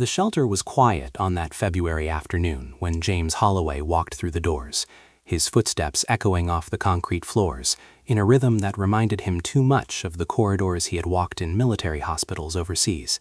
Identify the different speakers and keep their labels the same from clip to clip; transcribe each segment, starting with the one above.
Speaker 1: The shelter was quiet on that February afternoon when James Holloway walked through the doors, his footsteps echoing off the concrete floors in a rhythm that reminded him too much of the corridors he had walked in military hospitals overseas.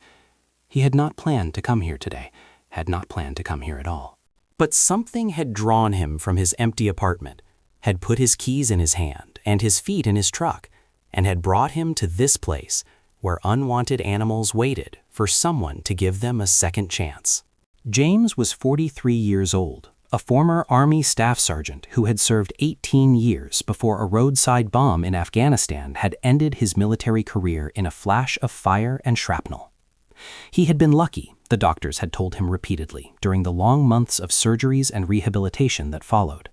Speaker 1: He had not planned to come here today, had not planned to come here at all. But something had drawn him from his empty apartment, had put his keys in his hand and his feet in his truck, and had brought him to this place where unwanted animals waited for someone to give them a second chance. James was 43 years old, a former Army staff sergeant who had served 18 years before a roadside bomb in Afghanistan had ended his military career in a flash of fire and shrapnel. He had been lucky, the doctors had told him repeatedly, during the long months of surgeries and rehabilitation that followed.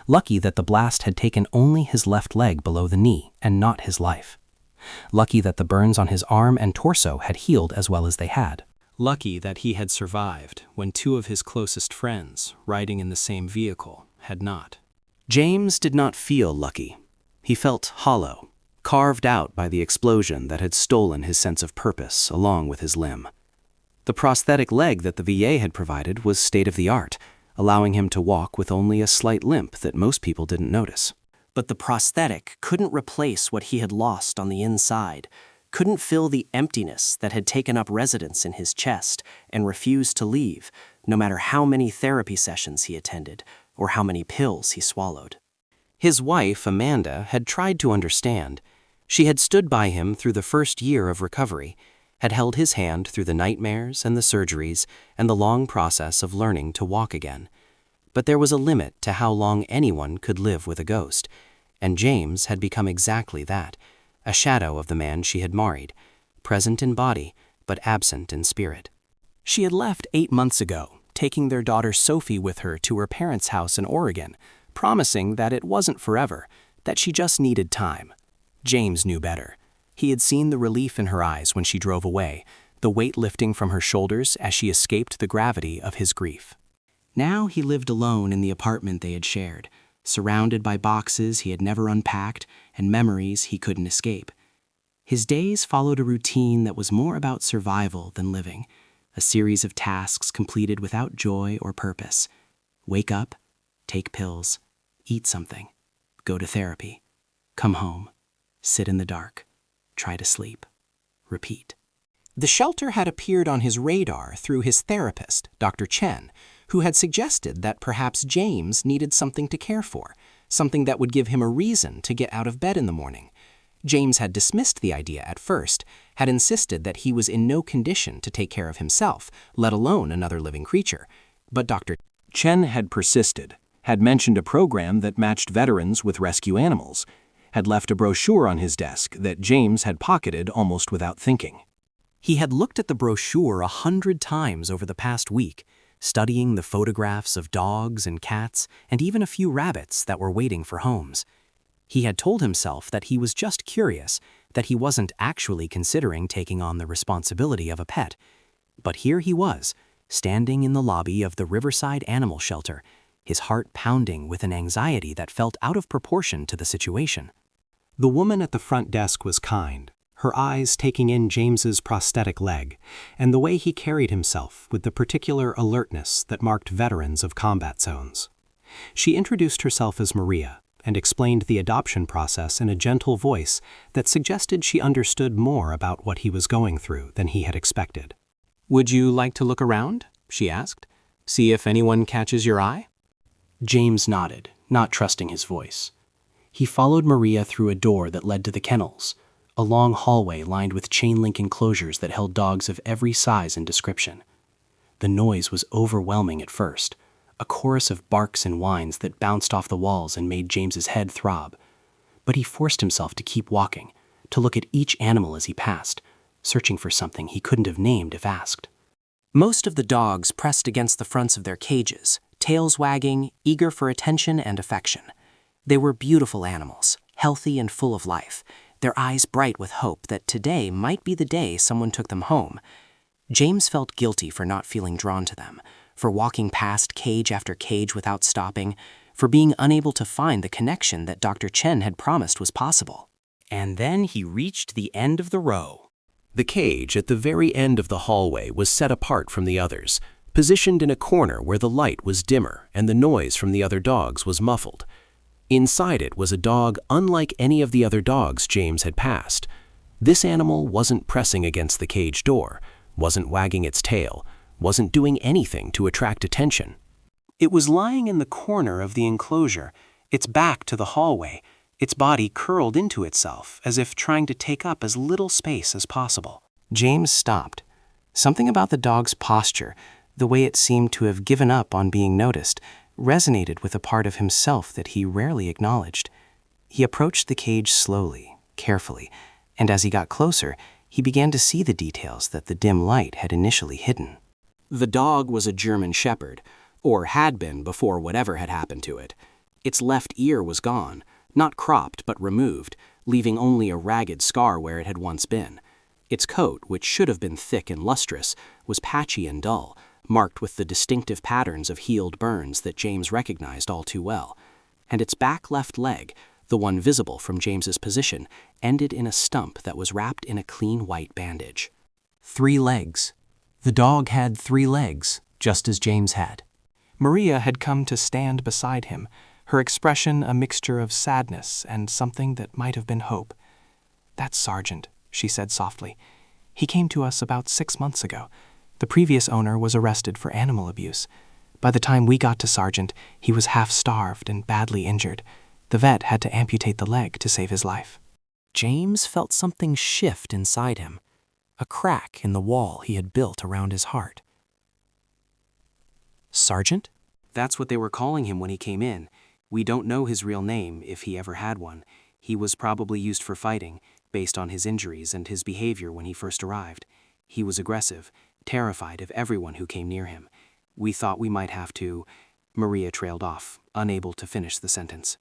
Speaker 1: Lucky that the blast had taken only his left leg below the knee and not his life. Lucky that the burns on his arm and torso had healed as well as they had. Lucky that he had survived when two of his closest friends, riding in the same vehicle, had not. James did not feel lucky. He felt hollow, carved out by the explosion that had stolen his sense of purpose along with his limb. The prosthetic leg that the VA had provided was state-of-the-art, allowing him to walk with only a slight limp that most people didn't notice. But the prosthetic couldn't replace what he had lost on the inside, couldn't fill the emptiness that had taken up residence in his chest and refused to leave, no matter how many therapy sessions he attended or how many pills he swallowed. His wife, Amanda, had tried to understand. She had stood by him through the first year of recovery, had held his hand through the nightmares and the surgeries and the long process of learning to walk again. But there was a limit to how long anyone could live with a ghost, and James had become exactly that, a shadow of the man she had married, present in body but absent in spirit. She had left 8 months ago, taking their daughter Sophie with her to her parents' house in Oregon, promising that it wasn't forever, that she just needed time. James knew better. He had seen the relief in her eyes when she drove away, the weight lifting from her shoulders as she escaped the gravity of his grief. Now he lived alone in the apartment they had shared, surrounded by boxes he had never unpacked and memories he couldn't escape. His days followed a routine that was more about survival than living, a series of tasks completed without joy or purpose. Wake up, take pills, eat something, go to therapy, come home, sit in the dark, try to sleep, repeat. The shelter had appeared on his radar through his therapist, Dr. Chen, who had suggested that perhaps James needed something to care for, something that would give him a reason to get out of bed in the morning. James had dismissed the idea at first, had insisted that he was in no condition to take care of himself, let alone another living creature. But Dr. Chen had persisted, had mentioned a program that matched veterans with rescue animals, had left a brochure on his desk that James had pocketed almost without thinking. He had looked at the brochure 100 times over the past week, studying the photographs of dogs and cats and even a few rabbits that were waiting for homes. He had told himself that he was just curious, that he wasn't actually considering taking on the responsibility of a pet. But here he was, standing in the lobby of the Riverside Animal Shelter, his heart pounding with an anxiety that felt out of proportion to the situation. The woman at the front desk was kind, her eyes taking in James's prosthetic leg, and the way he carried himself with the particular alertness that marked veterans of combat zones. She introduced herself as Maria and explained the adoption process in a gentle voice that suggested she understood more about what he was going through than he had expected. "Would you like to look around?" she asked. "See if anyone catches your eye?" James nodded, not trusting his voice. He followed Maria through a door that led to the kennels, a long hallway lined with chain-link enclosures that held dogs of every size and description. The noise was overwhelming at first, a chorus of barks and whines that bounced off the walls and made James's head throb. But he forced himself to keep walking, to look at each animal as he passed, searching for something he couldn't have named if asked. Most of the dogs pressed against the fronts of their cages, tails wagging, eager for attention and affection. They were beautiful animals, healthy and full of life, their eyes bright with hope that today might be the day someone took them home. James felt guilty for not feeling drawn to them, for walking past cage after cage without stopping, for being unable to find the connection that Dr. Chen had promised was possible. And then he reached the end of the row.
Speaker 2: The cage at the very end of the hallway was set apart from the others, positioned in a corner where the light was dimmer and the noise from the other dogs was muffled. Inside it was a dog unlike any of the other dogs James had passed. This animal wasn't pressing against the cage door, wasn't wagging its tail, wasn't doing anything to attract attention.
Speaker 1: It was lying in the corner of the enclosure, its back to the hallway, its body curled into itself as if trying to take up as little space as possible. James stopped. Something about the dog's posture, the way it seemed to have given up on being noticed, resonated with a part of himself that he rarely acknowledged. He approached the cage slowly, carefully, and as he got closer, he began to see the details that the dim light had initially hidden. The dog was a German shepherd, or had been before whatever had happened to it. Its left ear was gone, not cropped but removed, leaving only a ragged scar where it had once been. Its coat, which should have been thick and lustrous, was patchy and dull, marked with the distinctive patterns of healed burns that James recognized all too well. And its back left leg, the one visible from James's position, ended in a stump that was wrapped in a clean white bandage. 3 legs. The dog had 3 legs, just as James had. Maria had come to stand beside him, her expression a mixture of sadness and something that might have been hope. "That's Sargent," she said softly. "He came to us about 6 months ago. The previous owner was arrested for animal abuse. By the time we got to Sargent, he was half-starved and badly injured. The vet had to amputate the leg to save his life." James felt something shift inside him, a crack in the wall he had built around his heart. Sargent? That's what they were calling him when he came in. We don't know his real name, if he ever had one. He was probably used for fighting, based on his injuries and his behavior when he first arrived. He was aggressive, terrified of everyone who came near him. We thought we might have to... Maria trailed off, unable to finish the sentence.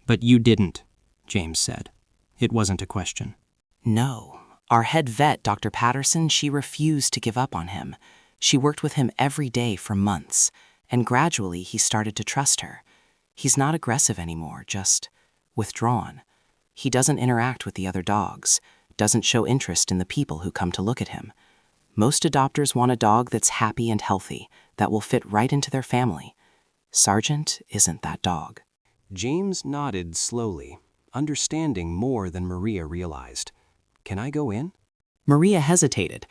Speaker 1: "But you didn't," James said. It wasn't a question. "No. Our head vet, Dr. Patterson, she refused to give up on him. She worked with him every day for months, and gradually he started to trust her. He's not aggressive anymore, just withdrawn. He doesn't interact with the other dogs, doesn't show interest in the people who come to look at him. Most adopters want a dog that's happy and healthy, that will fit right into their family. Sargent isn't that dog." James nodded slowly, understanding more than Maria realized. "Can I go in?" Maria hesitated.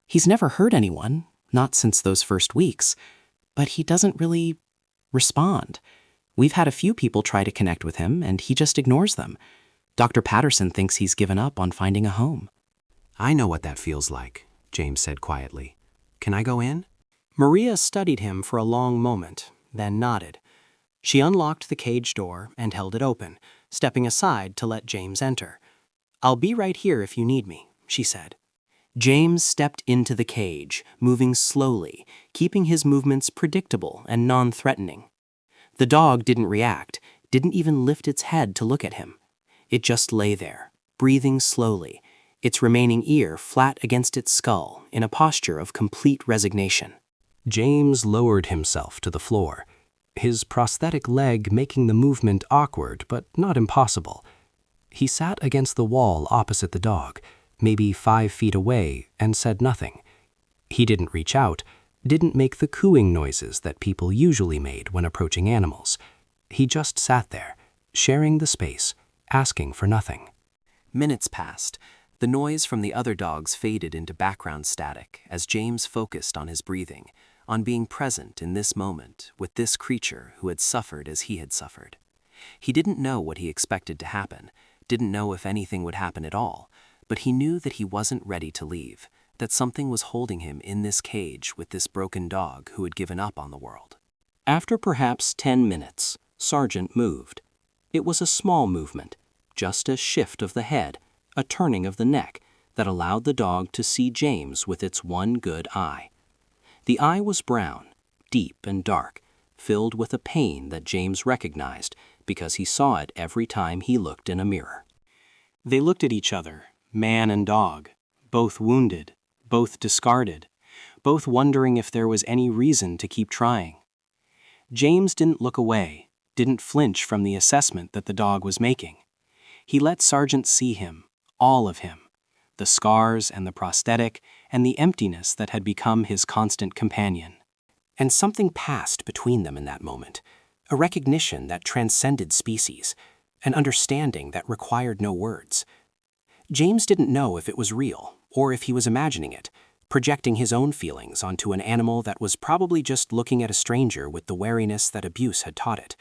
Speaker 1: He's never hurt anyone, not since those first weeks, but he doesn't really respond. We've had a few people try to connect with him, and he just ignores them. Dr. Patterson thinks he's given up on finding a home. "I know what that feels like," James said quietly. "Can I go in?" Maria studied him for a long moment, then nodded. She unlocked the cage door and held it open, stepping aside to let James enter. "I'll be right here if you need me," she said. James stepped into the cage, moving slowly, keeping his movements predictable and non-threatening. The dog didn't react, didn't even lift its head to look at him. It just lay there, breathing slowly, its remaining ear flat against its skull in a posture of complete resignation. James lowered himself to the floor, his prosthetic leg making the movement awkward but not impossible. He sat against the wall opposite the dog, maybe 5 feet away, and said nothing. He didn't reach out, didn't make the cooing noises that people usually made when approaching animals. He just sat there, sharing the space, asking for nothing. Minutes passed. The noise from the other dogs faded into background static as James focused on his breathing, on being present in this moment with this creature who had suffered as he had suffered. He didn't know what he expected to happen, didn't know if anything would happen at all, but he knew that he wasn't ready to leave, that something was holding him in this cage with this broken dog who had given up on the world. After perhaps 10 minutes, Sargent moved. It was a small movement, just a shift of the head, a turning of the neck, that allowed the dog to see James with its one good eye. The eye was brown, deep and dark, filled with a pain that James recognized because he saw it every time he looked in a mirror. They looked at each other, man and dog, both wounded, both discarded, both wondering if there was any reason to keep trying. James didn't look away, didn't flinch from the assessment that the dog was making. He let Sargent see him, all of him, the scars and the prosthetic, and the emptiness that had become his constant companion. And something passed between them in that moment, a recognition that transcended species, an understanding that required no words. James didn't know if it was real, or if he was imagining it, projecting his own feelings onto an animal that was probably just looking at a stranger with the wariness that abuse had taught it.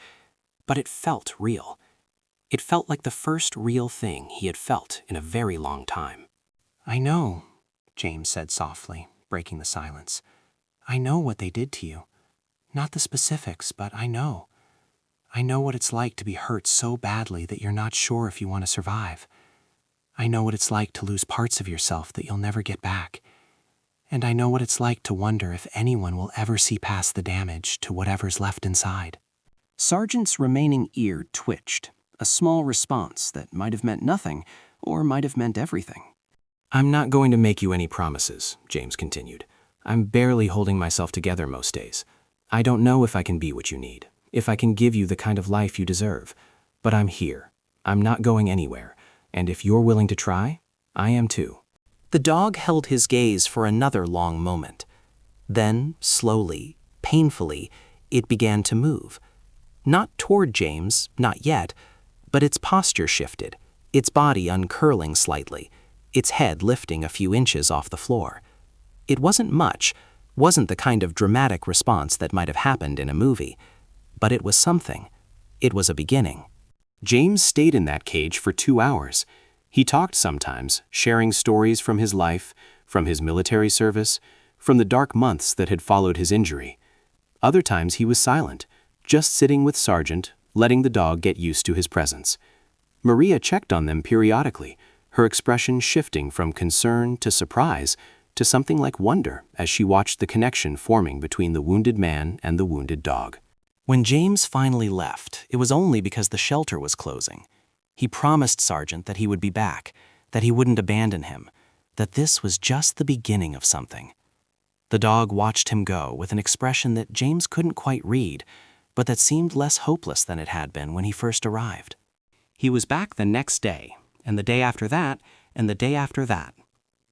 Speaker 1: But it felt real. It felt like the first real thing he had felt in a very long time. "I know," James said softly, breaking the silence. "I know what they did to you. Not the specifics, but I know. I know what it's like to be hurt so badly that you're not sure if you want to survive. I know what it's like to lose parts of yourself that you'll never get back. And I know what it's like to wonder if anyone will ever see past the damage to whatever's left inside." Sargent's remaining ear twitched, a small response that might have meant nothing or might have meant everything. "I'm not going to make you any promises," James continued. "I'm barely holding myself together most days. I don't know if I can be what you need, if I can give you the kind of life you deserve. But I'm here. I'm not going anywhere. And if you're willing to try, I am too." The dog held his gaze for another long moment. Then, slowly, painfully, it began to move. Not toward James, not yet, but its posture shifted, its body uncurling slightly, its head lifting a few inches off the floor. It wasn't much, wasn't the kind of dramatic response that might have happened in a movie, but it was something. It was a beginning. James stayed in that cage for 2 hours. He talked sometimes, sharing stories from his life, from his military service, from the dark months that had followed his injury. Other times he was silent, just sitting with Sargent, letting the dog get used to his presence. Maria checked on them periodically, her expression shifting from concern to surprise to something like wonder as she watched the connection forming between the wounded man and the wounded dog. When James finally left, it was only because the shelter was closing. He promised Sargent that he would be back, that he wouldn't abandon him, that this was just the beginning of something. The dog watched him go with an expression that James couldn't quite read, but that seemed less hopeless than it had been when he first arrived. He was back the next day, and the day after that, and the day after that.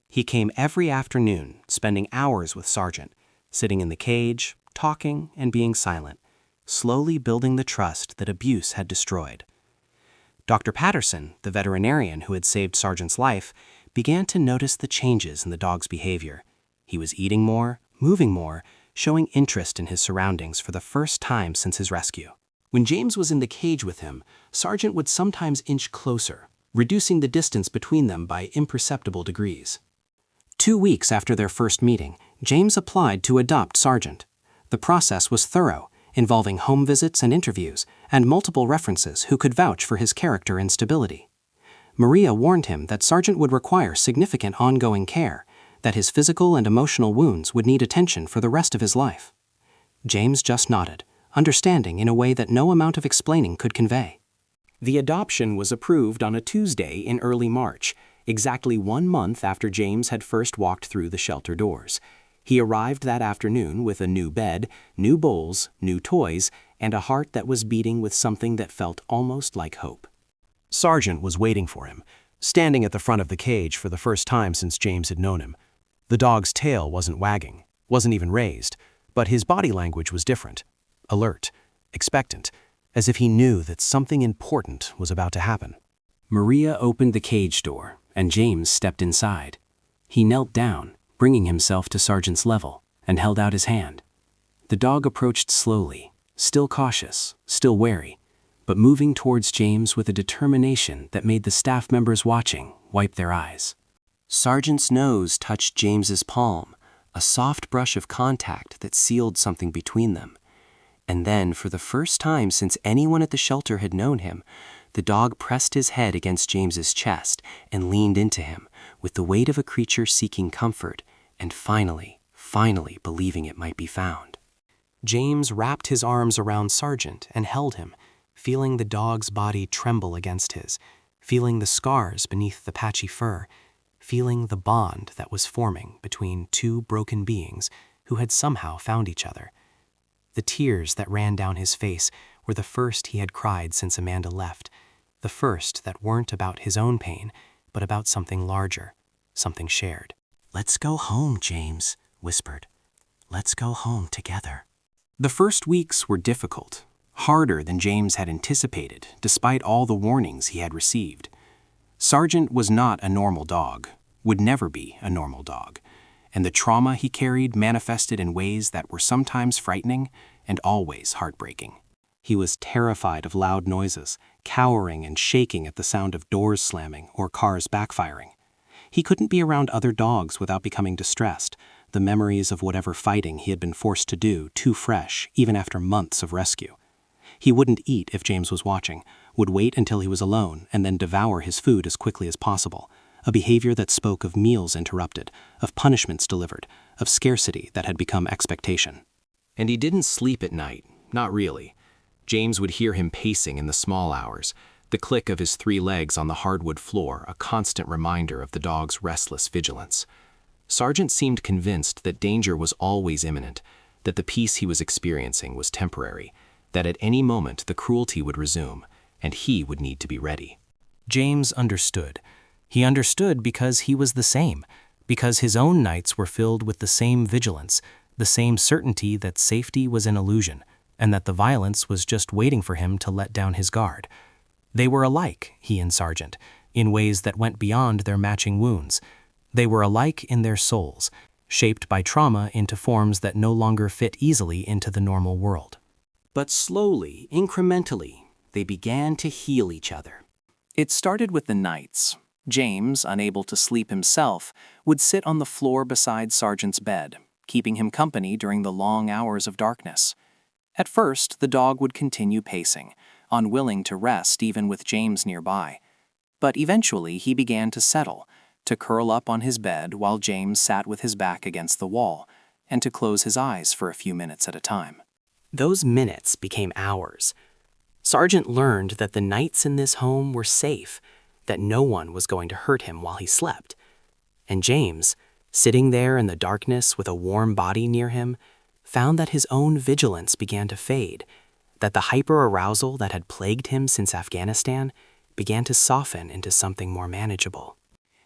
Speaker 1: He came every afternoon, spending hours with Sargent, sitting in the cage, talking and being silent, slowly building the trust that abuse had destroyed. Dr. Patterson, the veterinarian who had saved Sargent's life, began to notice the changes in the dog's behavior. He was eating more, moving more, showing interest in his surroundings for the first time since his rescue. When James was in the cage with him, Sargent would sometimes inch closer, reducing the distance between them by imperceptible degrees. 2 weeks after their first meeting, James applied to adopt Sargent. The process was thorough, involving home visits and interviews, and multiple references who could vouch for his character and stability. Maria warned him that Sargent would require significant ongoing care, that his physical and emotional wounds would need attention for the rest of his life. James just nodded, understanding in a way that no amount of explaining could convey. The adoption was approved on a Tuesday in early March, exactly 1 month after James had first walked through the shelter doors. He arrived that afternoon with a new bed, new bowls, new toys, and a heart that was beating with something that felt almost like hope. Sargent was waiting for him, standing at the front of the cage for the first time since James had known him. The dog's tail wasn't wagging, wasn't even raised, but his body language was different, alert, expectant, as if he knew that something important was about to happen. Maria opened the cage door, and James stepped inside. He knelt down, bringing himself to Sargent's level, and held out his hand. The dog approached slowly, still cautious, still wary, but moving towards James with a determination that made the staff members watching wipe their eyes. Sargent's nose touched James's palm, a soft brush of contact that sealed something between them. And then, for the first time since anyone at the shelter had known him, the dog pressed his head against James's chest and leaned into him, with the weight of a creature seeking comfort, and finally believing it might be found. James wrapped his arms around Sargent and held him, feeling the dog's body tremble against his, feeling the scars beneath the patchy fur, feeling the bond that was forming between two broken beings who had somehow found each other. The tears that ran down his face were the first he had cried since Amanda left, the first that weren't about his own pain, but about something larger. something shared.
Speaker 3: "Let's go home," James whispered. "Let's go home together."
Speaker 1: The first weeks were difficult, harder than James had anticipated, despite all the warnings he had received. Sargent was not a normal dog, would never be a normal dog, and the trauma he carried manifested in ways that were sometimes frightening and always heartbreaking. He was terrified of loud noises, cowering and shaking at the sound of doors slamming or cars backfiring. He couldn't be around other dogs without becoming distressed, the memories of whatever fighting he had been forced to do too fresh, even after months of rescue. He wouldn't eat if James was watching, would wait until he was alone, and then devour his food as quickly as possible, a behavior that spoke of meals interrupted, of punishments delivered, of scarcity that had become expectation. And he didn't sleep at night, not really. James would hear him pacing in the small hours, the click of his 3 legs on the hardwood floor a constant reminder of the dog's restless vigilance. Sargent seemed convinced that danger was always imminent, that the peace he was experiencing was temporary, that at any moment the cruelty would resume, and he would need to be ready.
Speaker 2: James understood. He understood because he was the same, because his own nights were filled with the same vigilance, the same certainty that safety was an illusion, and that the violence was just waiting for him to let down his guard. They were alike, he and Sargent, in ways that went beyond their matching wounds. They were alike in their souls, shaped by trauma into forms that no longer fit easily into the normal world.
Speaker 1: But slowly, incrementally, they began to heal each other. It started with the nights. James, unable to sleep himself, would sit on the floor beside Sargent's bed, keeping him company during the long hours of darkness. At first, the dog would continue pacing, unwilling to rest even with James nearby. But eventually he began to settle, to curl up on his bed while James sat with his back against the wall, and to close his eyes for a few minutes at a time. Those minutes became hours. Sargent learned that the nights in this home were safe, that no one was going to hurt him while he slept. And James, sitting there in the darkness with a warm body near him, found that his own vigilance began to fade, that the hyper-arousal that had plagued him since Afghanistan began to soften into something more manageable.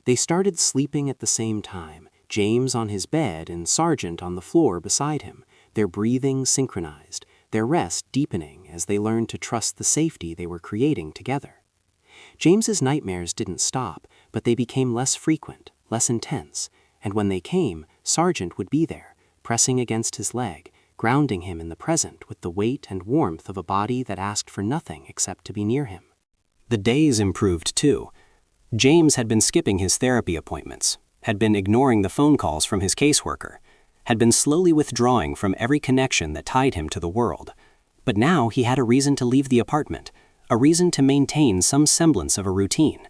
Speaker 1: They started sleeping at the same time, James on his bed and Sargent on the floor beside him, their breathing synchronized, their rest deepening as they learned to trust the safety they were creating together. James's nightmares didn't stop, but they became less frequent, less intense, and when they came, Sargent would be there, pressing against his leg, grounding him in the present with the weight and warmth of a body that asked for nothing except to be near him. The days improved too. James had been skipping his therapy appointments, had been ignoring the phone calls from his caseworker, had been slowly withdrawing from every connection that tied him to the world. But now he had a reason to leave the apartment, a reason to maintain some semblance of a routine.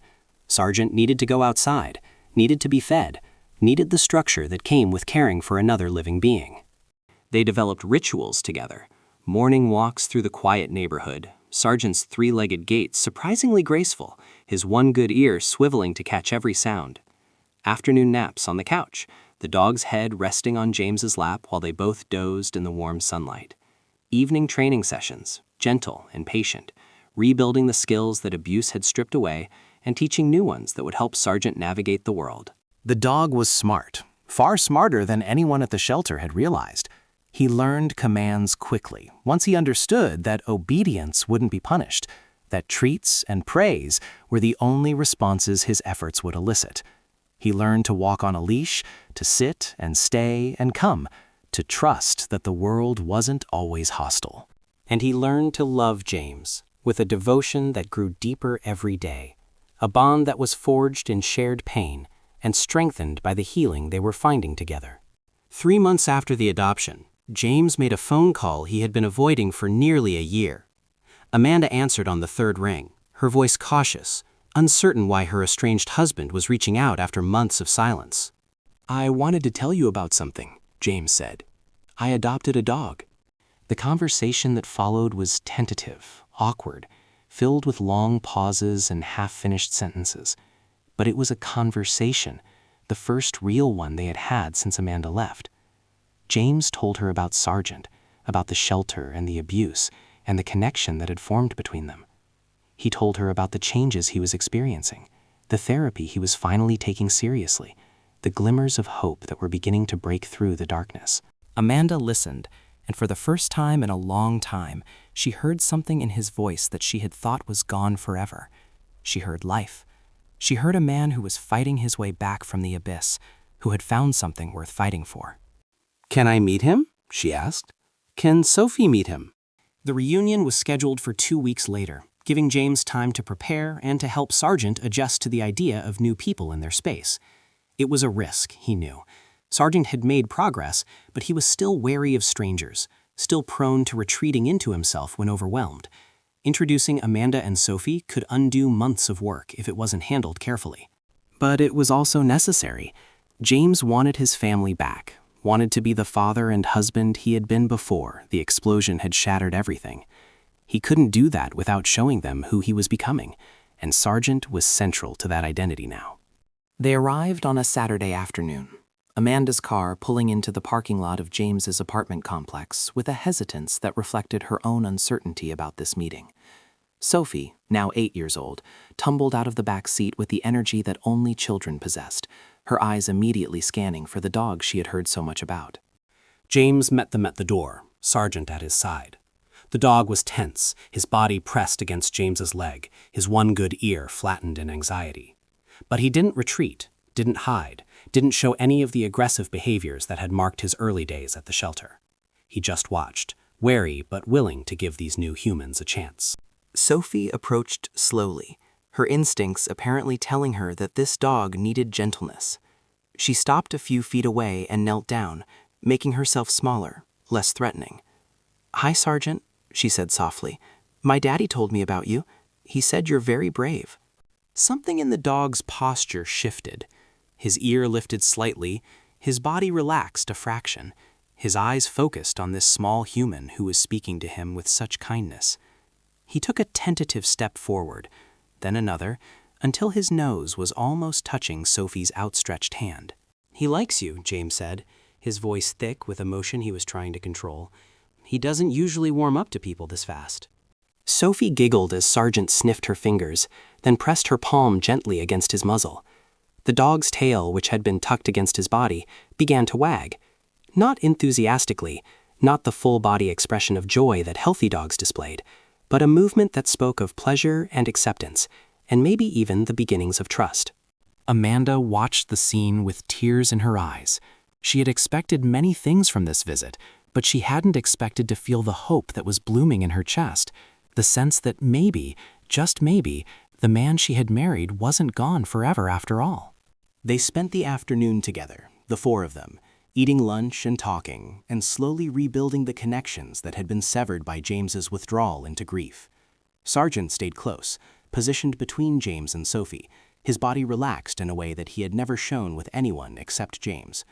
Speaker 1: Sargent needed to go outside, needed to be fed, needed the structure that came with caring for another living being. They developed rituals together, morning walks through the quiet neighborhood, Sargent's 3-legged gait surprisingly graceful, his one good ear swiveling to catch every sound. Afternoon naps on the couch, the dog's head resting on James's lap while they both dozed in the warm sunlight. Evening training sessions, gentle and patient, rebuilding the skills that abuse had stripped away and teaching new ones that would help Sargent navigate the world.
Speaker 2: The dog was smart, far smarter than anyone at the shelter had realized. He learned commands quickly, once he understood that obedience wouldn't be punished, that treats and praise were the only responses his efforts would elicit. He learned to walk on a leash, to sit and stay and come, to trust that the world wasn't always hostile.
Speaker 1: And he learned to love James with a devotion that grew deeper every day, a bond that was forged in shared pain and strengthened by the healing they were finding together. 3 months after the adoption, James made a phone call he had been avoiding for nearly a year. Amanda answered on the 3rd ring, her voice cautious, uncertain why her estranged husband was reaching out after months of silence. "I wanted to tell you about something," James said. "I adopted a dog." The conversation that followed was tentative, awkward, filled with long pauses and half-finished sentences. But it was a conversation, the first real one they had had since Amanda left. James told her about Sargent, about the shelter and the abuse, and the connection that had formed between them. He told her about the changes he was experiencing, the therapy he was finally taking seriously, the glimmers of hope that were beginning to break through the darkness.
Speaker 4: Amanda listened, and for the first time in a long time, she heard something in his voice that she had thought was gone forever. She heard life. She heard a man who was fighting his way back from the abyss, who had found something worth fighting for.
Speaker 1: "Can I meet him?" she asked. "Can Sophie meet him?" The reunion was scheduled for 2 weeks later, giving James time to prepare and to help Sargent adjust to the idea of new people in their space. It was a risk, he knew. Sargent had made progress, but he was still wary of strangers, still prone to retreating into himself when overwhelmed. Introducing Amanda and Sophie could undo months of work if it wasn't handled carefully. But it was also necessary. James wanted his family back, wanted to be the father and husband he had been before the explosion had shattered everything. He couldn't do that without showing them who he was becoming, and Sargent was central to that identity now. They arrived on a Saturday afternoon, Amanda's car pulling into the parking lot of James's apartment complex with a hesitance that reflected her own uncertainty about this meeting. Sophie, now 8 years old, tumbled out of the back seat with the energy that only children possessed, her eyes immediately scanning for the dog she had heard so much about. James met them at the door, Sargent at his side. The dog was tense, his body pressed against James's leg, his one good ear flattened in anxiety. But he didn't retreat, didn't hide, didn't show any of the aggressive behaviors that had marked his early days at the shelter. He just watched, wary but willing to give these new humans a chance. Sophie approached slowly, her instincts apparently telling her that this dog needed gentleness. She stopped a few feet away and knelt down, making herself smaller, less threatening. "Hi, Sergeant," she said softly. "My daddy told me about you. He said you're very brave." Something in the dog's posture shifted. His ear lifted slightly, his body relaxed a fraction, his eyes focused on this small human who was speaking to him with such kindness. He took a tentative step forward, then another, until his nose was almost touching Sophie's outstretched hand. "He likes you," James said, his voice thick with emotion he was trying to control. "He doesn't usually warm up to people this fast." Sophie giggled as Sargent sniffed her fingers, then pressed her palm gently against his muzzle. The dog's tail, which had been tucked against his body, began to wag. Not enthusiastically, not the full-body expression of joy that healthy dogs displayed, but a movement that spoke of pleasure and acceptance, and maybe even the beginnings of trust. Amanda watched the scene with tears in her eyes. She had expected many things from this visit, but she hadn't expected to feel the hope that was blooming in her chest, the sense that maybe, just maybe, the man she had married wasn't gone forever after all. They spent the afternoon together, the four of them, eating lunch and talking, and slowly rebuilding the connections that had been severed by James's withdrawal into grief. Sargent stayed close, positioned between James and Sophie, his body relaxed in a way that he had never shown with anyone except James.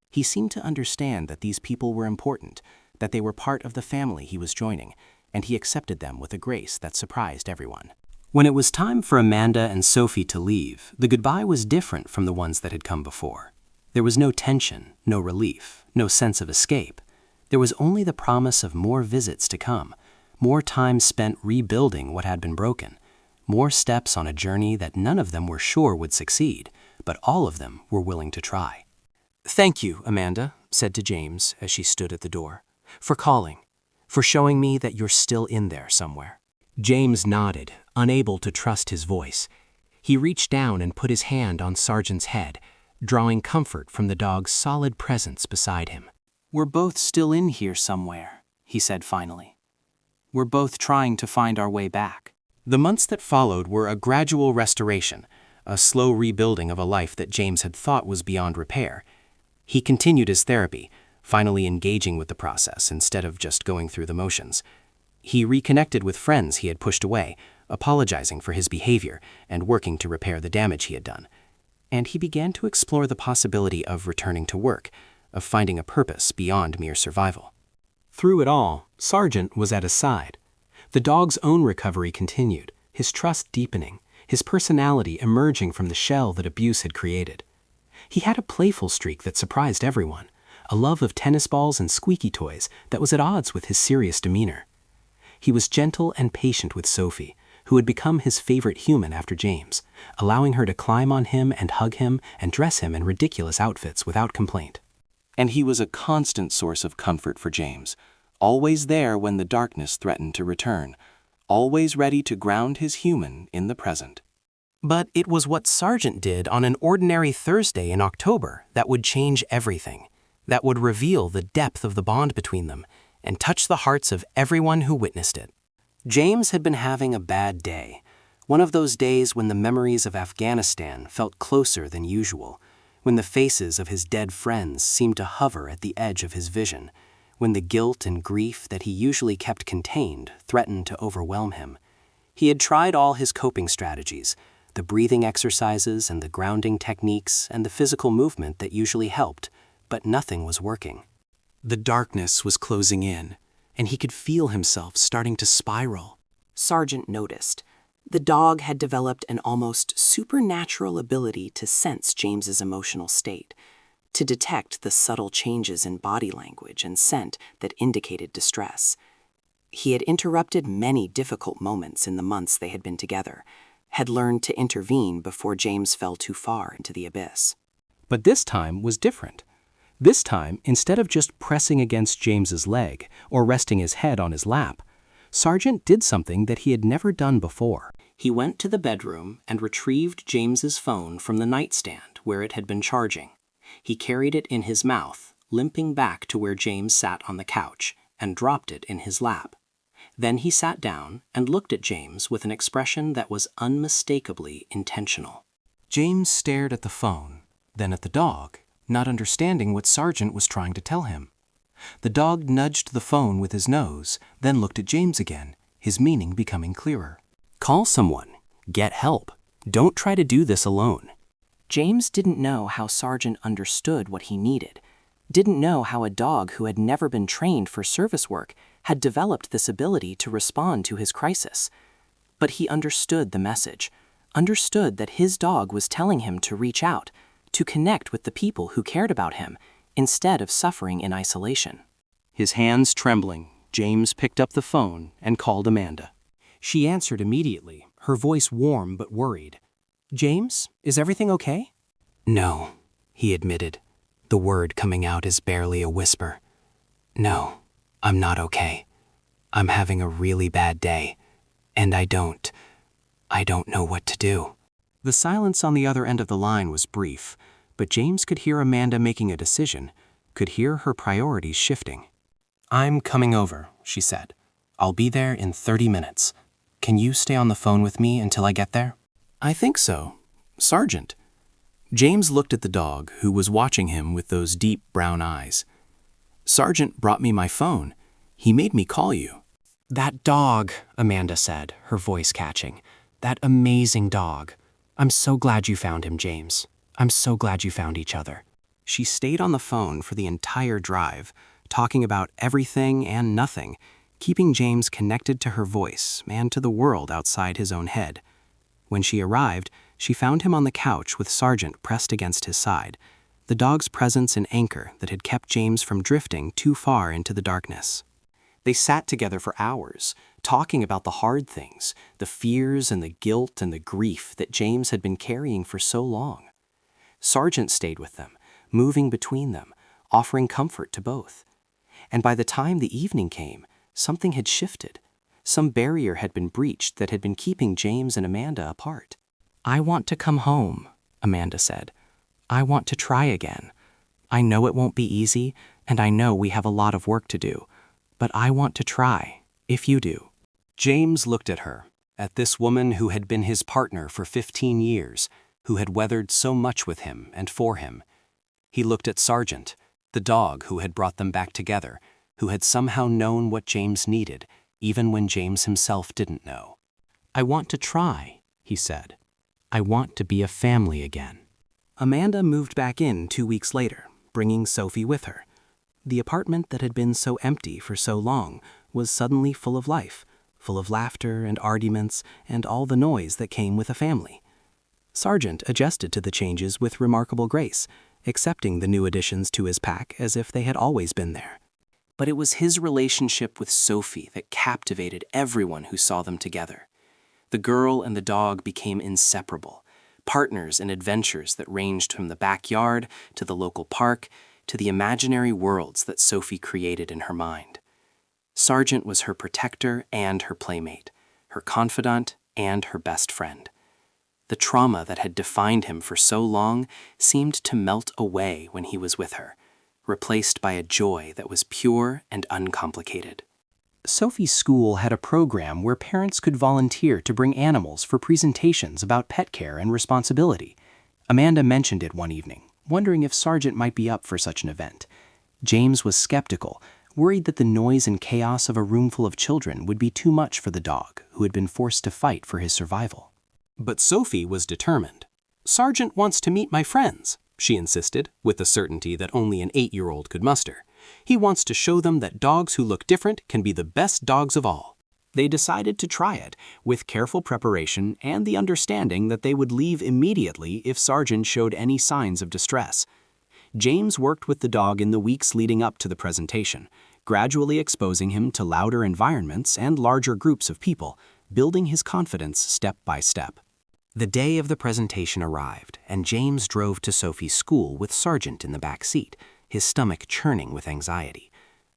Speaker 1: He seemed to understand that these people were important, that they were part of the family he was joining, and he accepted them with a grace that surprised everyone. When it was time for Amanda and Sophie to leave, the goodbye was different from the ones that had come before. There was no tension, no relief, no sense of escape. There was only the promise of more visits to come, more time spent rebuilding what had been broken, more steps on a journey that none of them were sure would succeed, but all of them were willing to try. "Thank you," Amanda said to James as she stood at the door, "for calling, for showing me that you're still in there somewhere." James nodded, unable to trust his voice. He reached down and put his hand on Sargent's head, drawing comfort from the dog's solid presence beside him. "We're both still in here somewhere," he said finally. "We're both trying to find our way back." The months that followed were a gradual restoration, a slow rebuilding of a life that James had thought was beyond repair. He continued his therapy, finally engaging with the process instead of just going through the motions. He reconnected with friends he had pushed away, apologizing for his behavior and working to repair the damage he had done. And he began to explore the possibility of returning to work, of finding a purpose beyond mere survival. Through it all, Sargent was at his side. The dog's own recovery continued, his trust deepening, his personality emerging from the shell that abuse had created. He had a playful streak that surprised everyone, a love of tennis balls and squeaky toys that was at odds with his serious demeanor. He was gentle and patient with Sophie, who had become his favorite human after James, allowing her to climb on him and hug him and dress him in ridiculous outfits without complaint. And he was a constant source of comfort for James, always there when the darkness threatened to return, always ready to ground his human in the present. But it was what Sargent did on an ordinary Thursday in October that would change everything, that would reveal the depth of the bond between them and touch the hearts of everyone who witnessed it. James had been having a bad day, one of those days when the memories of Afghanistan felt closer than usual, when the faces of his dead friends seemed to hover at the edge of his vision, when the guilt and grief that he usually kept contained threatened to overwhelm him. He had tried all his coping strategies, the breathing exercises and the grounding techniques and the physical movement that usually helped, but nothing was working. The darkness was closing in, and he could feel himself starting to spiral.
Speaker 4: Sargent noticed. The dog had developed an almost supernatural ability to sense James's emotional state, to detect the subtle changes in body language and scent that indicated distress. He had interrupted many difficult moments in the months they had been together, had learned to intervene before James fell too far into the abyss.
Speaker 1: But this time was different. This time, instead of just pressing against James's leg or resting his head on his lap, Sargent did something that he had never done before. He went to the bedroom and retrieved James's phone from the nightstand where it had been charging. He carried it in his mouth, limping back to where James sat on the couch, and dropped it in his lap. Then he sat down and looked at James with an expression that was unmistakably intentional. James stared at the phone, then at the dog, not understanding what Sargent was trying to tell him. The dog nudged the phone with his nose, then looked at James again, his meaning becoming clearer. Call someone. Get help. Don't try to do this alone.
Speaker 4: James didn't know how Sargent understood what he needed, didn't know how a dog who had never been trained for service work had developed this ability to respond to his crisis. But he understood the message, understood that his dog was telling him to reach out, to connect with the people who cared about him, instead of suffering in isolation.
Speaker 1: His hands trembling, James picked up the phone and called Amanda. She answered immediately, her voice warm but worried. "James, is everything okay?" "No," he admitted, the word coming out as barely a whisper. "No, I'm not okay. I'm having a really bad day, and I don't know what to do." The silence on the other end of the line was brief, but James could hear Amanda making a decision, could hear her priorities shifting. "I'm coming over," she said. "I'll be there in 30 minutes. Can you stay on the phone with me until I get there?" "I think so. Sargent." James looked at the dog, who was watching him with those deep brown eyes. "Sargent brought me my phone. He made me call you." "That dog," Amanda said, her voice catching. "That amazing dog. I'm so glad you found him, James. I'm so glad you found each other." She stayed on the phone for the entire drive, talking about everything and nothing, keeping James connected to her voice and to the world outside his own head. When she arrived, she found him on the couch with Sargent pressed against his side, the dog's presence an anchor that had kept James from drifting too far into the darkness. They sat together for hours, talking about the hard things, the fears and the guilt and the grief that James had been carrying for so long. Sargent stayed with them, moving between them, offering comfort to both. And by the time the evening came, something had shifted. Some barrier had been breached that had been keeping James and Amanda apart. "I want to come home," Amanda said. "I want to try again. I know it won't be easy, and I know we have a lot of work to do, but I want to try, if you do." James looked at her, at this woman who had been his partner for 15 years, who had weathered so much with him and for him. He looked at Sargent, the dog who had brought them back together, who had somehow known what James needed, even when James himself didn't know. "I want to try," he said. "I want to be a family again." Amanda moved back in 2 weeks later, bringing Sophie with her. The apartment that had been so empty for so long was suddenly full of life, full of laughter and arguments and all the noise that came with a family. Sargent adjusted to the changes with remarkable grace, accepting the new additions to his pack as if they had always been there. But it was his relationship with Sophie that captivated everyone who saw them together.
Speaker 4: The girl and the dog became inseparable, partners in adventures that ranged from the backyard to the local park to the imaginary worlds that Sophie created in her mind. Sargent was her protector and her playmate, her confidant and her best friend. The trauma that had defined him for so long seemed to melt away when he was with her, replaced by a joy that was pure and uncomplicated. Sophie's school had a program where parents could volunteer to bring animals for presentations about pet care and responsibility. Amanda mentioned it one evening, wondering if Sargent might be up for such an event. James was skeptical, worried that the noise and chaos of a room full of children would be too much for the dog, who had been forced to fight for his survival. But Sophie was determined. "Sargent wants to meet my friends," she insisted, with the certainty that only an 8-year-old could muster. "He wants to show them that dogs who look different can be the best dogs of all." They decided to try it, with careful preparation and the understanding that they would leave immediately if Sargent showed any signs of distress. James worked with the dog in the weeks leading up to the presentation, gradually exposing him to louder environments and larger groups of people, building his confidence step by step. The day of the presentation arrived, and James drove to Sophie's school with Sargent in the back seat, his stomach churning with anxiety.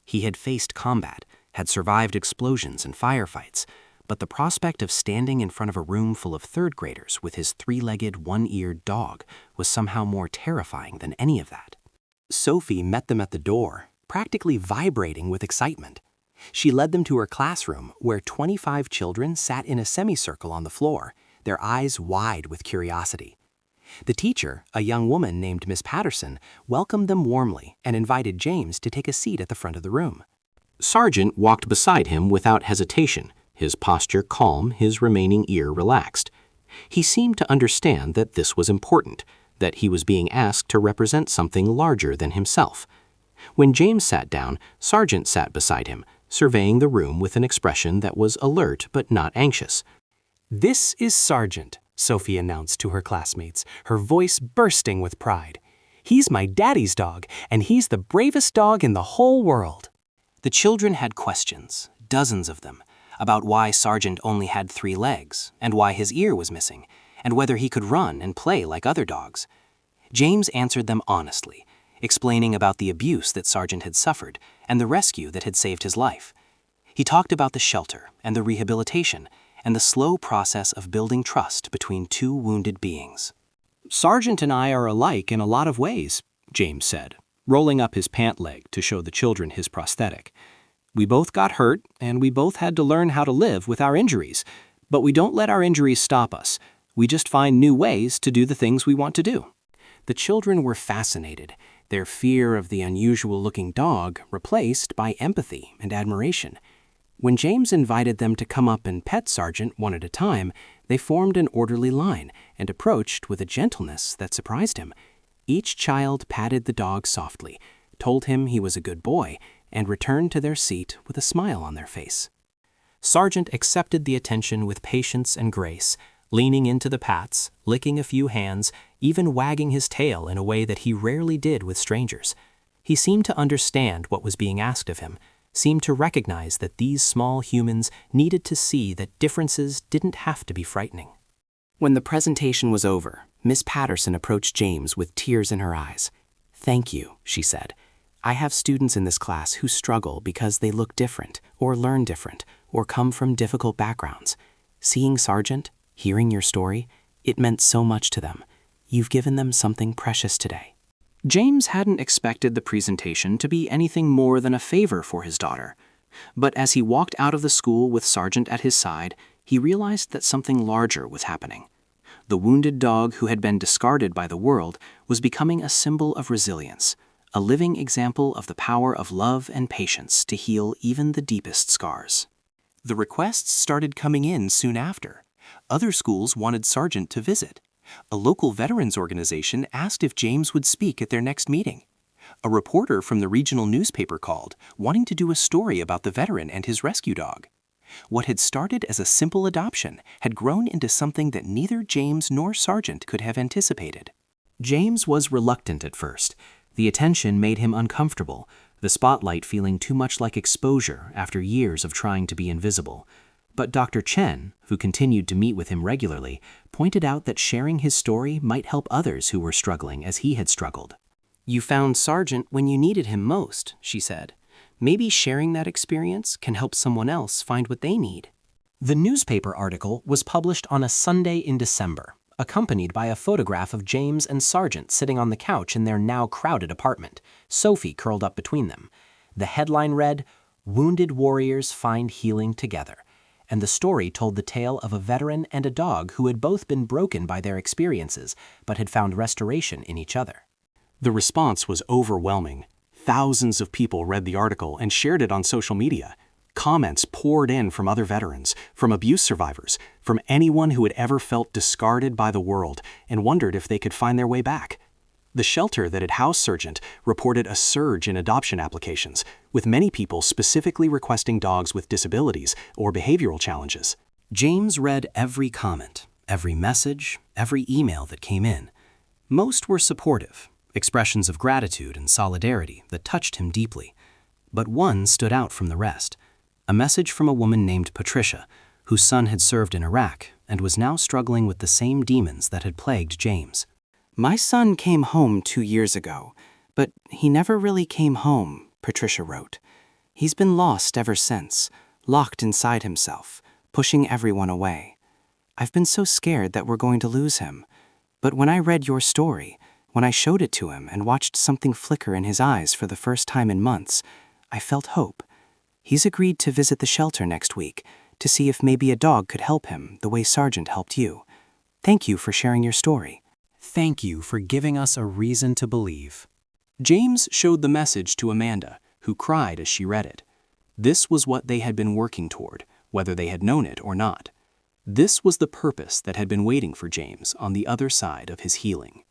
Speaker 4: He had faced combat, had survived explosions and firefights, but the prospect of standing in front of a room full of third graders with his 3-legged, one-eared dog was somehow more terrifying than any of that. Sophie met them at the door, practically vibrating with excitement. She led them to her classroom, where 25 children sat in a semicircle on the floor, their eyes wide with curiosity. The teacher, a young woman named Miss Patterson, welcomed them warmly and invited James to take a seat at the front of the room. Sargent walked beside him without hesitation, his posture calm, his remaining ear relaxed. He seemed to understand that this was important, that he was being asked to represent something larger than himself. When James sat down, Sargent sat beside him, surveying the room with an expression that was alert but not anxious. "This is Sargent," Sophie announced to her classmates, her voice bursting with pride. "He's my daddy's dog, and he's the bravest dog in the whole world." The children had questions, dozens of them, about why Sargent only had 3 legs, and why his ear was missing, and whether he could run and play like other dogs. James answered them honestly, explaining about the abuse that Sargent had suffered and the rescue that had saved his life. He talked about the shelter and the rehabilitation and the slow process of building trust between 2 wounded beings. "Sargent and I are alike in a lot of ways," James said, rolling up his pant leg to show the children his prosthetic. "We both got hurt, and we both had to learn how to live with our injuries. But we don't let our injuries stop us. We just find new ways to do the things we want to do." The children were fascinated, their fear of the unusual-looking dog replaced by empathy and admiration. When James invited them to come up and pet Sargent one at a time, they formed an orderly line and approached with a gentleness that surprised him. Each child patted the dog softly, told him he was a good boy, and returned to their seat with a smile on their face. Sargent accepted the attention with patience and grace, leaning into the pats, licking a few hands, even wagging his tail in a way that he rarely did with strangers. He seemed to understand what was being asked of him, seemed to recognize that these small humans needed to see that differences didn't have to be frightening. When the presentation was over, Miss Patterson approached James with tears in her eyes. "Thank you," she said. "I have students in this class who struggle because they look different, or learn different, or come from difficult backgrounds. Seeing Sargent, hearing your story, it meant so much to them. You've given them something precious today." James hadn't expected the presentation to be anything more than a favor for his daughter. But as he walked out of the school with Sargent at his side, he realized that something larger was happening. The wounded dog who had been discarded by the world was becoming a symbol of resilience, a living example of the power of love and patience to heal even the deepest scars. The requests started coming in soon after. Other schools wanted Sargent to visit. A local veterans organization asked if James would speak at their next meeting. A reporter from the regional newspaper called, wanting to do a story about the veteran and his rescue dog. What had started as a simple adoption had grown into something that neither James nor Sargent could have anticipated. James was reluctant at first. The attention made him uncomfortable, the spotlight feeling too much like exposure after years of trying to be invisible. But Dr. Chen, who continued to meet with him regularly, pointed out that sharing his story might help others who were struggling as he had struggled. "You found Sargent when you needed him most," she said. "Maybe sharing that experience can help someone else find what they need." The newspaper article was published on a Sunday in December, accompanied by a photograph of James and Sargent sitting on the couch in their now crowded apartment, Sophie curled up between them. The headline read, "Wounded Warriors Find Healing Together," and the story told the tale of a veteran and a dog who had both been broken by their experiences but had found restoration in each other.
Speaker 1: The response was overwhelming. Thousands of people read the article and shared it on social media. Comments poured in from other veterans, from abuse survivors, from anyone who had ever felt discarded by the world and wondered if they could find their way back. The shelter that had housed Sargent reported a surge in adoption applications, with many people specifically requesting dogs with disabilities or behavioral challenges.
Speaker 4: James read every comment, every message, every email that came in. Most were supportive, expressions of gratitude and solidarity that touched him deeply. But one stood out from the rest. A message from a woman named Patricia, whose son had served in Iraq and was now struggling with the same demons that had plagued James. "My son came home 2 years ago, but he never really came home," Patricia wrote. "He's been lost ever since, locked inside himself, pushing everyone away. I've been so scared that we're going to lose him. But when I read your story, when I showed it to him and watched something flicker in his eyes for the first time in months, I felt hope. He's agreed to visit the shelter next week to see if maybe a dog could help him the way Sargent helped you. Thank you for sharing your story."
Speaker 1: Thank you for giving us a reason to believe. James showed the message to Amanda, who cried as she read it. This was what they had been working toward, whether they had known it or not. This was the purpose that had been waiting for James on the other side of his healing.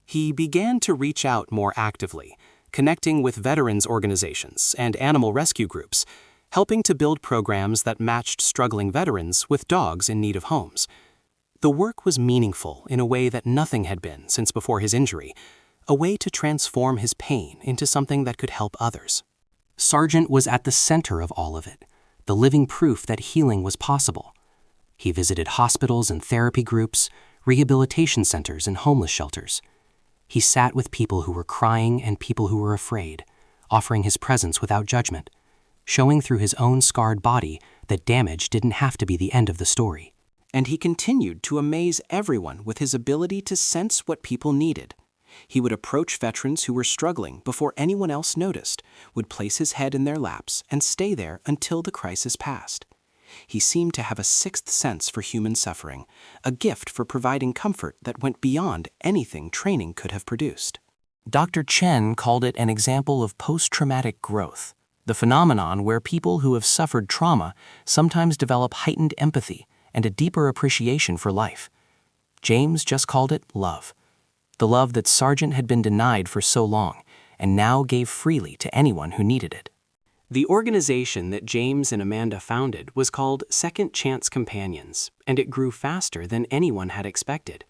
Speaker 1: He began to reach out more actively, connecting with veterans organizations and animal rescue groups, helping to build programs that matched struggling veterans with dogs in need of homes. The work was meaningful in a way that nothing had been since before his injury, a way to transform his pain into something that could help others. Sargent was at the center of all of it, the living proof that healing was possible. He visited hospitals and therapy groups, rehabilitation centers and homeless shelters. He sat with people who were crying and people who were afraid, offering his presence without judgment, showing through his own scarred body that damage didn't have to be the end of the story. And he continued to amaze everyone with his ability to sense what people needed. He would approach veterans who were struggling before anyone else noticed, would place his head in their laps and stay there until the crisis passed. He seemed to have a sixth sense for human suffering, a gift for providing comfort that went beyond anything training could have produced. Dr. Chen called it an example of post-traumatic growth, the phenomenon where people who have suffered trauma sometimes develop heightened empathy and a deeper appreciation for life. James just called it love, the love that Sargent had been denied for so long and now gave freely to anyone who needed it. The organization that James and Amanda founded was called Second Chance Companions, and it grew faster than anyone had expected.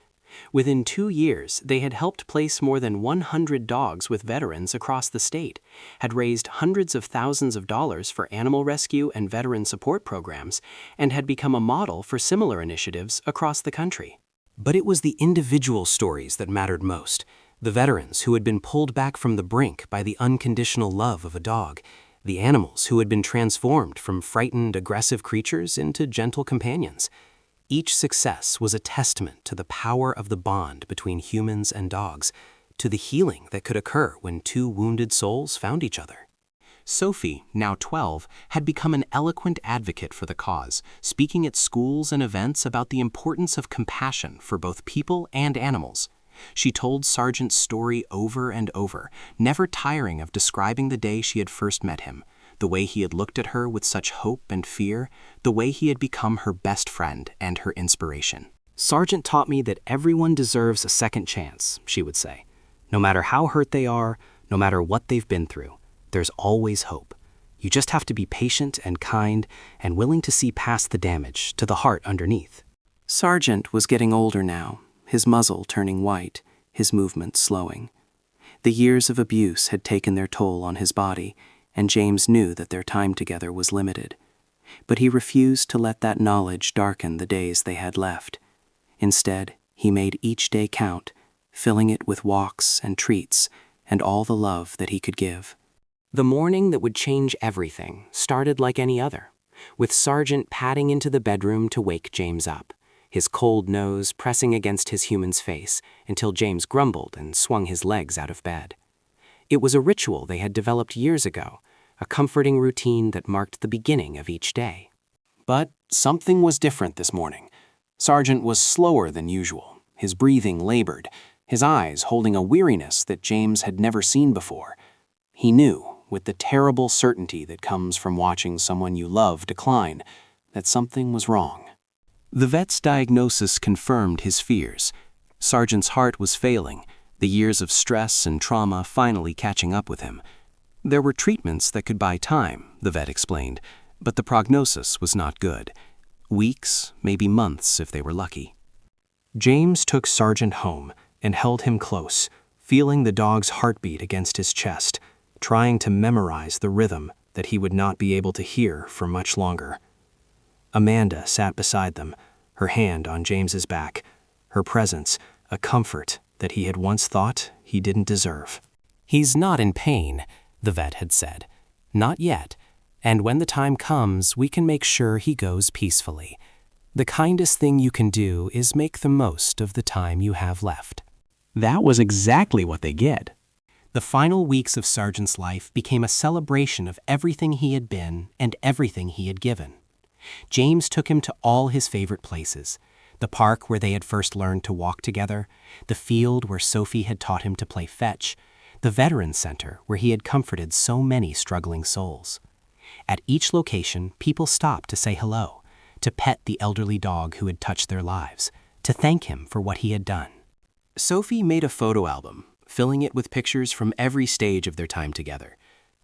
Speaker 1: Within 2 years, they had helped place more than 100 dogs with veterans across the state, had raised hundreds of thousands of dollars for animal rescue and veteran support programs, and had become a model for similar initiatives across the country. But it was the individual stories that mattered most, the veterans who had been pulled back from the brink by the unconditional love of a dog, the animals who had been transformed from frightened, aggressive creatures into gentle companions. Each success was a testament to the power of the bond between humans and dogs, to the healing that could occur when two wounded souls found each other. Sophie, now 12, had become an eloquent advocate for the cause, speaking at schools and events about the importance of compassion for both people and animals. She told Sargent's story over and over, never tiring of describing the day she had first met him, the way he had looked at her with such hope and fear, the way he had become her best friend and her inspiration. "Sargent taught me that everyone deserves a second chance," she would say. "No matter how hurt they are, no matter what they've been through, there's always hope. You just have to be patient and kind and willing to see past the damage to the heart underneath." Sargent was getting older now, his muzzle turning white, his movements slowing. The years of abuse had taken their toll on his body, and James knew that their time together was limited.
Speaker 4: But he refused to let that knowledge darken the days they had left. Instead, he made each day count, filling it with walks and treats and all the love that he could give. The morning that would change everything started like any other, with Sargent padding into the bedroom to wake James up, his cold nose pressing against his human's face until James grumbled and swung his legs out of bed. It was a ritual they had developed years ago, a comforting routine that marked the beginning of each day.
Speaker 1: But something was different this morning. Sargent was slower than usual, his breathing labored, his eyes holding a weariness that James had never seen before. He knew, with the terrible certainty that comes from watching someone you love decline, that something was wrong. The vet's diagnosis confirmed his fears. Sargent's heart was failing, the years of stress and trauma finally catching up with him. There were treatments that could buy time, the vet explained, but the prognosis was not good. Weeks, maybe months if they were lucky. James took Sargent home and held him close, feeling the dog's heartbeat against his chest, trying to memorize the rhythm that he would not be able to hear for much longer. Amanda sat beside them, her hand on James's back, her presence a comfort that he had once thought he didn't deserve.
Speaker 4: "He's not in pain," the vet had said. "Not yet. And when the time comes, we can make sure he goes peacefully. The kindest thing you can do is make the most of the time you have left."
Speaker 1: That was exactly what they get. The final weeks of Sargent's life became a celebration of everything he had been and everything he had given. James took him to all his favorite places: the park where they had first learned to walk together, the field where Sophie had taught him to play fetch, the Veterans Center where he had comforted so many struggling souls. At each location, people stopped to say hello, to pet the elderly dog who had touched their lives, to thank him for what he had done. Sophie made a photo album, filling it with pictures from every stage of their time together.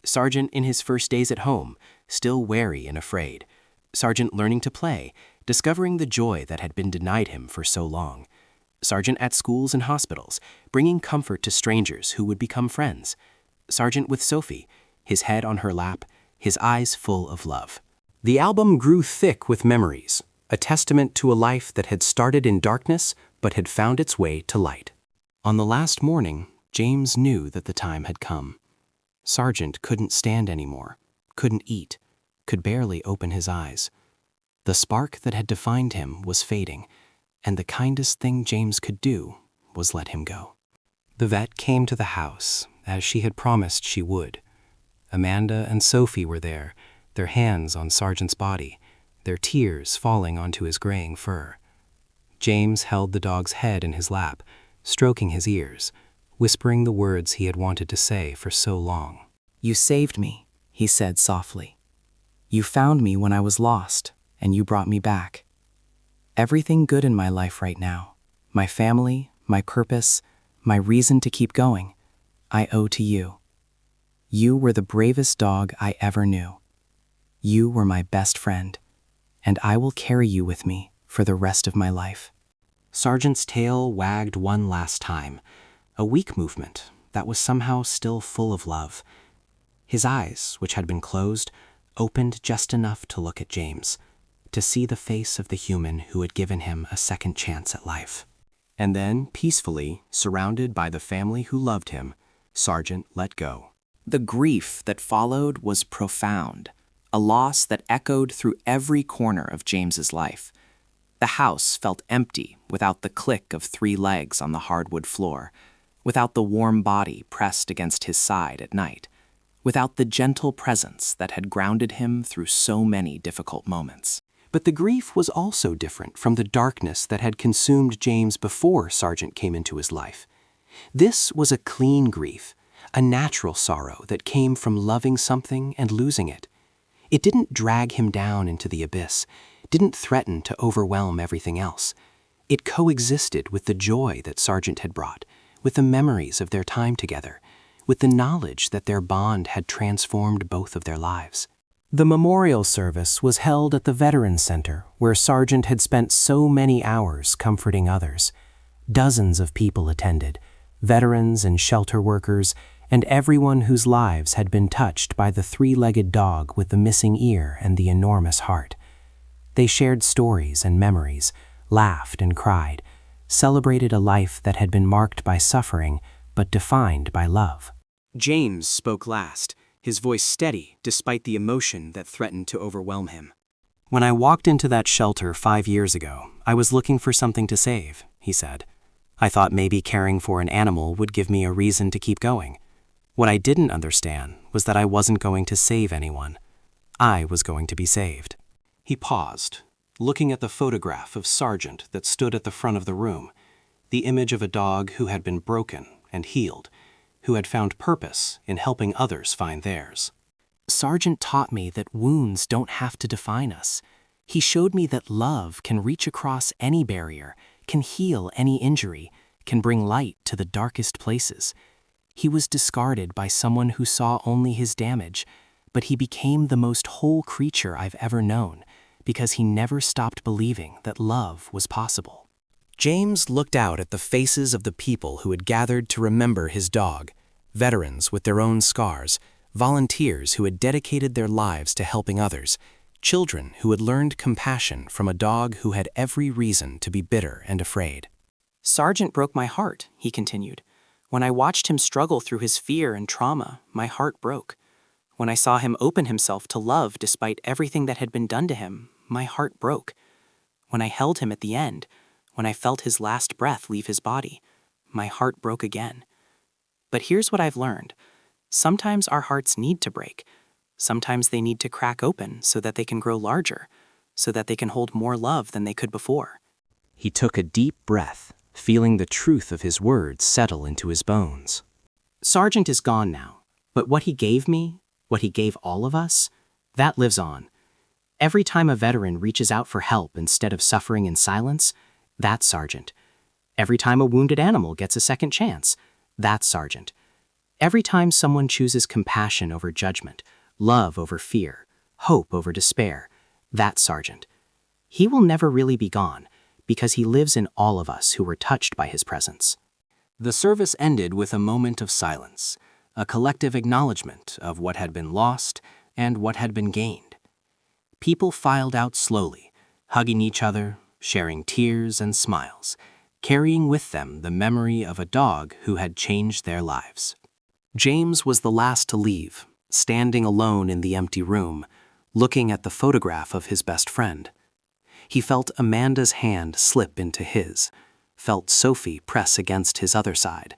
Speaker 1: Sargent in his first days at home, still wary and afraid. Sargent learning to play, discovering the joy that had been denied him for so long. Sargent at schools and hospitals, bringing comfort to strangers who would become friends. Sargent with Sophie, his head on her lap, his eyes full of love. The album grew thick with memories, a testament to a life that had started in darkness but had found its way to light. On the last morning, James knew that the time had come. Sargent couldn't stand anymore, couldn't eat, could barely open his eyes. The spark that had defined him was fading, and the kindest thing James could do was let him go. The vet came to the house, as she had promised she would. Amanda and Sophie were there, their hands on Sargent's body, their tears falling onto his graying fur. James held the dog's head in his lap, stroking his ears, whispering the words he had wanted to say for so long. "You saved me," he said softly. "You found me when I was lost, and you brought me back. Everything good in my life right now, my family, my purpose, my reason to keep going, I owe to you. You were the bravest dog I ever knew. You were my best friend, and I will carry you with me for the rest of my life." Sargent's tail wagged one last time, a weak movement that was somehow still full of love. His eyes, which had been closed, opened just enough to look at James, to see the face of the human who had given him a second chance at life. And then, peacefully, surrounded by the family who loved him, Sargent let go. The grief that followed was profound, a loss that echoed through every corner of James's life. The house felt empty without the click of 3 legs on the hardwood floor, without the warm body pressed against his side at night, without the gentle presence that had grounded him through so many difficult moments. But the grief was also different from the darkness that had consumed James before Sargent came into his life. This was a clean grief, a natural sorrow that came from loving something and losing it. It didn't drag him down into the abyss, didn't threaten to overwhelm everything else. It coexisted with the joy that Sargent had brought, with the memories of their time together, with the knowledge that their bond had transformed both of their lives. The memorial service was held at the Veterans Center, where Sargent had spent so many hours comforting others. Dozens of people attended, veterans and shelter workers, and everyone whose lives had been touched by the three-legged dog with the missing ear and the enormous heart. They shared stories and memories, laughed and cried, celebrated a life that had been marked by suffering but defined by love.
Speaker 4: James spoke last, his voice steady despite the emotion that threatened to overwhelm him.
Speaker 1: "When I walked into that shelter 5 years ago, I was looking for something to save," he said. "I thought maybe caring for an animal would give me a reason to keep going. What I didn't understand was that I wasn't going to save anyone. I was going to be saved." He paused, looking at the photograph of Sargent that stood at the front of the room, the image of a dog who had been broken and healed, who had found purpose in helping others find theirs.
Speaker 4: Sargent taught me that wounds don't have to define us. He showed me that love can reach across any barrier, can heal any injury, can bring light to the darkest places. He was discarded by someone who saw only his damage, but he became the most whole creature I've ever known, because he never stopped believing that love was possible. James looked out at the faces of the people who had gathered to remember his dog, veterans with their own scars, volunteers who had dedicated their lives to helping others, children who had learned compassion from a dog who had every reason to be bitter and afraid. "Sargent broke my heart," he continued. "When I watched him struggle through his fear and trauma, my heart broke. When I saw him open himself to love despite everything that had been done to him, my heart broke. When I held him at the end, when I felt his last breath leave his body, my heart broke again. But here's what I've learned. Sometimes our hearts need to break. Sometimes they need to crack open so that they can grow larger, so that they can hold more love than they could before." He took a deep breath, feeling the truth of his words settle into his bones. "Sargent is gone now, but what he gave me, what he gave all of us, that lives on. Every time a veteran reaches out for help instead of suffering in silence, that's Sargent. Every time a wounded animal gets a second chance, that's Sargent. Every time someone chooses compassion over judgment, love over fear, hope over despair, that's Sargent. He will never really be gone, because he lives in all of us who were touched by his presence." The service ended with a moment of silence, a collective acknowledgement of what had been lost and what had been gained. People filed out slowly, hugging each other, sharing tears and smiles, carrying with them the memory of a dog who had changed their lives. James was the last to leave, standing alone in the empty room, looking at the photograph of his best friend. He felt Amanda's hand slip into his, felt Sophie press against his other side,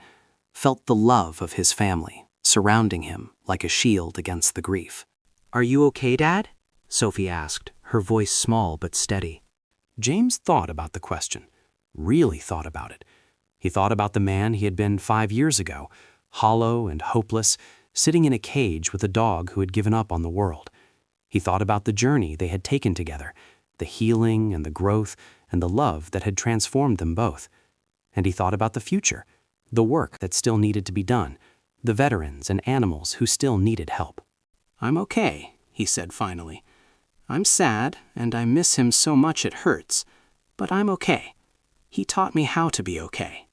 Speaker 4: felt the love of his family surrounding him like a shield against the grief. "Are you okay, Dad?" Sophie asked, her voice small but steady. James thought about the question, really thought about it. He thought about the man he had been 5 years ago, hollow and hopeless, sitting in a cage with a dog who had given up on the world. He thought about the journey they had taken together, the healing and the growth and the love that had transformed them both. And he thought about the future, the work that still needed to be done, the veterans and animals who still needed help. "I'm okay," he said finally. "I'm sad, and I miss him so much it hurts, but I'm okay. He taught me how to be okay."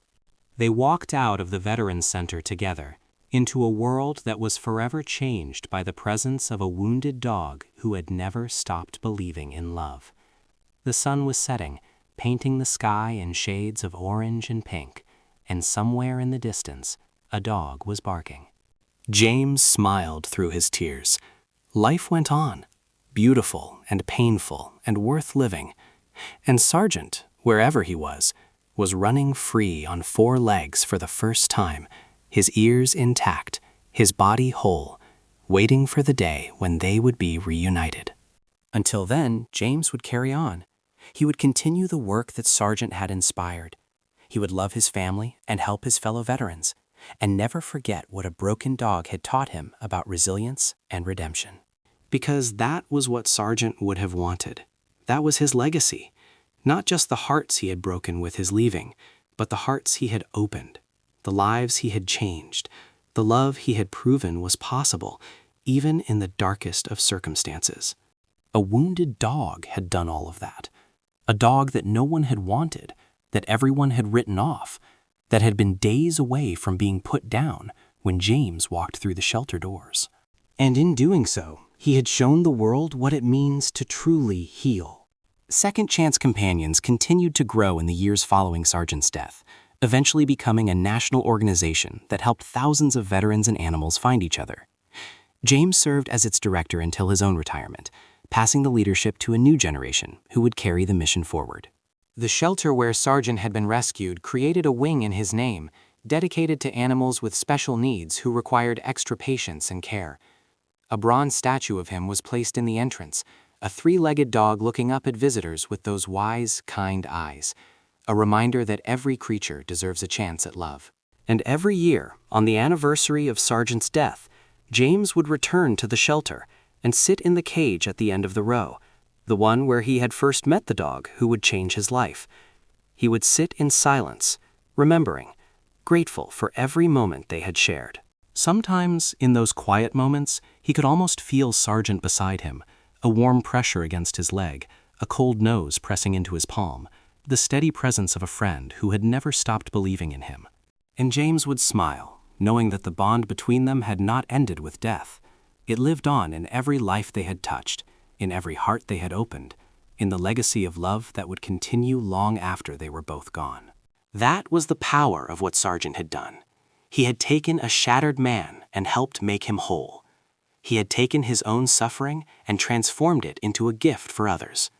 Speaker 4: They walked out of the Veterans Center together, into a world that was forever changed by the presence of a wounded dog who had never stopped believing in love. The sun was setting, painting the sky in shades of orange and pink, and somewhere in the distance, a dog was barking. James smiled through his tears. Life went on, beautiful and painful and worth living, and Sargent, wherever he was running free on 4 legs for the first time, his ears intact, his body whole, waiting for the day when they would be reunited. Until then, James would carry on. He would continue the work that Sargent had inspired. He would love his family and help his fellow veterans, and never forget what a broken dog had taught him about resilience and redemption. Because that was what Sargent would have wanted. That was his legacy. Not just the hearts he had broken with his leaving, but the hearts he had opened, the lives he had changed, the love he had proven was possible, even in the darkest of circumstances. A wounded dog had done all of that. A dog that no one had wanted, that everyone had written off, that had been days away from being put down
Speaker 1: when James walked through the shelter doors.
Speaker 3: And in doing so, he had shown the world what it means to truly heal.
Speaker 1: Second Chance Companions continued to grow in the years following Sargent's death, eventually becoming a national organization that helped thousands of veterans and animals find each other. James served as its director until his own retirement, passing the leadership to a new generation who would carry the mission forward. The shelter where Sargent had been rescued created a wing in his name, dedicated to animals with special needs who required extra patience and care. A bronze statue of him was placed in the entrance, a three-legged dog looking up at visitors with those wise, kind eyes, a reminder that every creature deserves a chance at love. And every year, on the anniversary of Sargent's death, James would return to the shelter and sit in the cage at the end of the row, the one where he had first met the dog who would change his life. He would sit in silence, remembering, grateful for every moment they had shared. Sometimes, in those quiet moments, he could almost feel Sargent beside him, a warm pressure against his leg, a cold nose pressing into his palm, the steady presence of a friend who had never stopped believing in him. And James would smile, knowing that the bond between them had not ended with death. It lived on in every life they had touched, in every heart they had opened, in the legacy of love that would continue long after they were both gone. That was the power of what Sargent had done. He had taken a shattered man and helped make him whole. He had taken his own suffering and transformed it into a gift for others.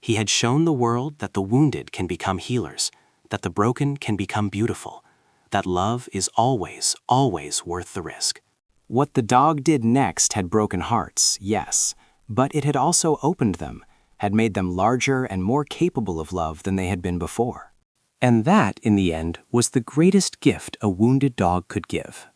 Speaker 1: He had shown the world that the wounded can become healers, that the broken can become beautiful, that love is always, always worth the risk. What the dog did next had broken hearts, yes, but it had also opened them, had made them larger and more capable of love than they had been before. And that, in the end, was the greatest gift a wounded dog could give.